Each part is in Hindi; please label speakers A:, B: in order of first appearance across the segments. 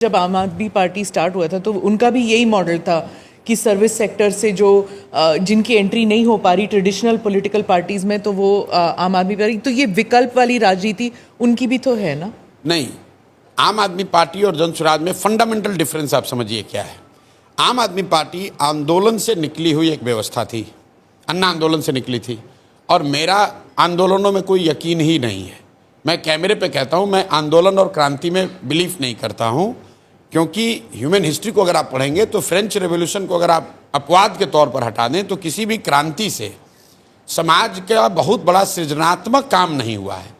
A: जब आम आदमी पार्टी स्टार्ट हुआ था तो उनका भी यही मॉडल था कि सर्विस सेक्टर से जो जिनकी एंट्री नहीं हो पा रही ट्रेडिशनल पॉलिटिकल पार्टीज में, तो वो आम आदमी पार्टी, तो ये विकल्प वाली राजनीति उनकी भी तो है ना।
B: नहीं, आम आदमी पार्टी और जन स्वराज में फंडामेंटल डिफरेंस आप समझिए क्या है। आम आदमी पार्टी आंदोलन से निकली हुई एक व्यवस्था थी, अन्ना आंदोलन से निकली थी, और मेरा आंदोलनों में कोई यकीन ही नहीं है। मैं कैमरे पे कहता हूँ, मैं आंदोलन और क्रांति में बिलीफ नहीं करता हूँ, क्योंकि ह्यूमन हिस्ट्री को अगर आप पढ़ेंगे तो फ्रेंच रेवोल्यूशन को अगर आप अपवाद के तौर पर हटा दें तो किसी भी क्रांति से समाज का बहुत बड़ा सृजनात्मक काम नहीं हुआ है।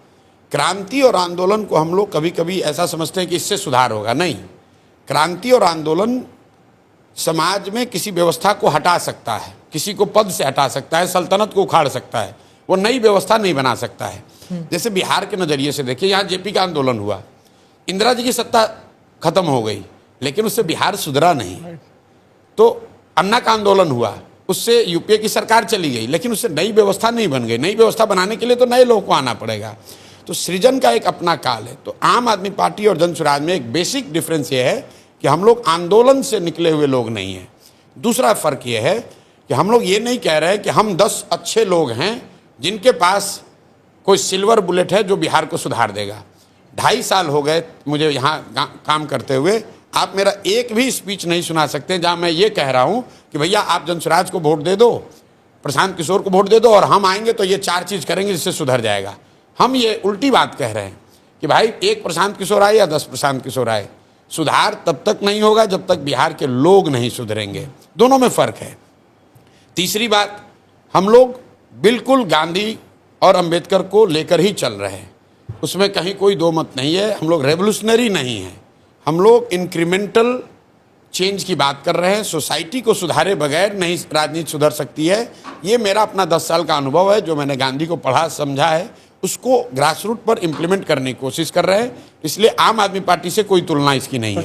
B: क्रांति और आंदोलन को हम लोग कभी कभी ऐसा समझते हैं कि इससे सुधार होगा, नहीं। क्रांति और आंदोलन समाज में किसी व्यवस्था को हटा सकता है, किसी को पद से हटा सकता है, सल्तनत को उखाड़ सकता है, वो नई व्यवस्था नहीं बना सकता है। जैसे बिहार के नज़रिए से देखिए, यहाँ जेपी का आंदोलन हुआ, इंदिरा जी की सत्ता खत्म हो गई, लेकिन उससे बिहार सुधरा नहीं। तो अन्ना का आंदोलन हुआ, उससे यूपीए की सरकार चली गई, लेकिन उससे नई व्यवस्था नहीं बन गई। नई व्यवस्था बनाने के लिए तो नए लोगों को आना पड़ेगा। तो सृजन का एक अपना काल है। तो आम आदमी पार्टी और जन स्वराज में एक बेसिक डिफरेंस ये है कि हम लोग आंदोलन से निकले हुए लोग नहीं हैं। दूसरा फर्क ये है कि हम लोग ये नहीं कह रहे कि हम 10 अच्छे लोग हैं जिनके पास कोई सिल्वर बुलेट है जो बिहार को सुधार देगा। 2.5 साल हो गए मुझे यहाँ काम करते हुए, आप मेरा एक भी स्पीच नहीं सुना सकते जहाँ मैं ये कह रहा हूँ कि भैया आप जन स्वराज को वोट दे दो, प्रशांत किशोर को वोट दे दो, और हम आएंगे तो ये 4 चीज़ करेंगे जिससे सुधर जाएगा। हम ये उल्टी बात कह रहे हैं कि भाई एक प्रशांत किशोर आए या 10 प्रशांत किशोर आए, सुधार तब तक नहीं होगा जब तक बिहार के लोग नहीं सुधरेंगे। दोनों में फ़र्क है। तीसरी बात, हम लोग बिल्कुल गांधी और अंबेडकर को लेकर ही चल रहे हैं, उसमें कहीं कोई दो मत नहीं है। हम लोग रेवोल्यूशनरी नहीं हैं, हम लोग इंक्रीमेंटल चेंज की बात कर रहे हैं। सोसाइटी को सुधारे बगैर नहीं राजनीति सुधर सकती है। ये मेरा अपना 10 साल का अनुभव है, जो मैंने गांधी को पढ़ा समझा है, उसको ग्रासरूट पर इम्प्लीमेंट करने की कोशिश कर रहे हैं। इसलिए आम आदमी पार्टी से कोई तुलना इसकी नहीं है।